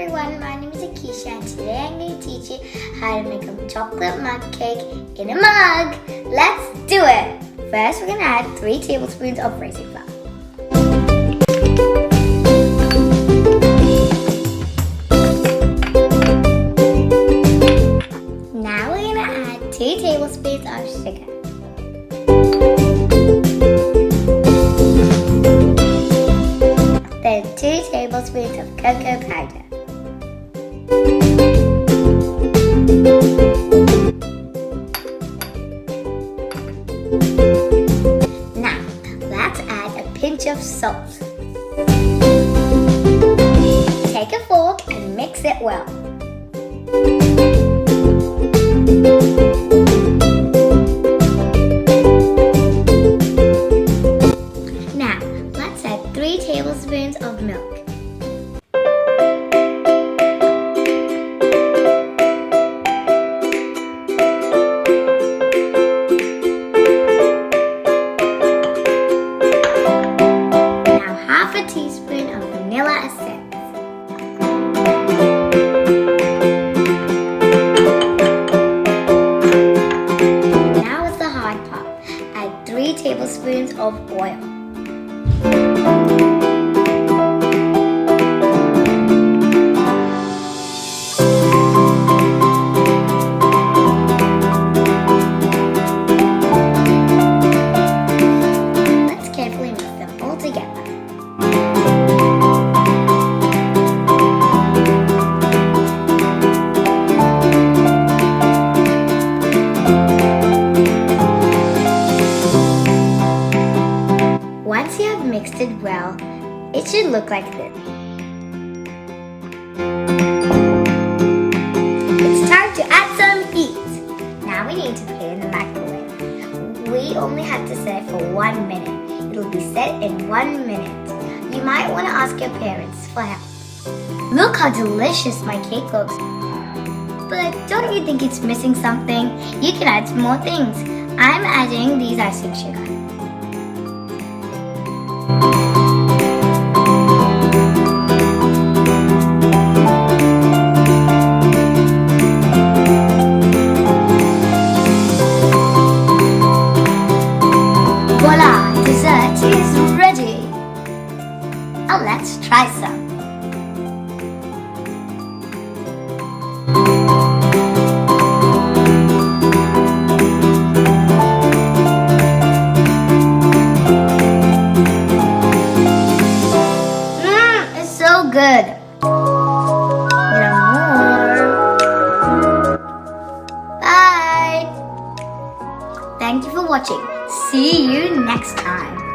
everyone, my name is Akisha and today I'm going to teach you how to make a chocolate mug cake in a mug. Let's do it! First we're going to add 3 tablespoons of raisin flour. Now we're going to add 2 tablespoons of sugar. Then 2 tablespoons of cocoa powder. Now, let's add a pinch of salt. Take a fork and mix it well. Now, let's add 3 tablespoons of milk. Now, half a teaspoon of vanilla essence. Now is the hard part. Add 3 tablespoons of oil. Let's carefully mix them all together. Once you have mixed it well, it should look like this. It's time to add some heat. Now we need to put it in the microwave. We only have to set it for 1 minute. It will be set in 1 minute. You might want to ask your parents for help. Look how delicious my cake looks. But don't you think it's missing something? You can add some more things. I'm adding these icing sugar. Voila! Dessert is ready! Now let's try some. It's so good! More. Bye! Thank you for watching. See you next time.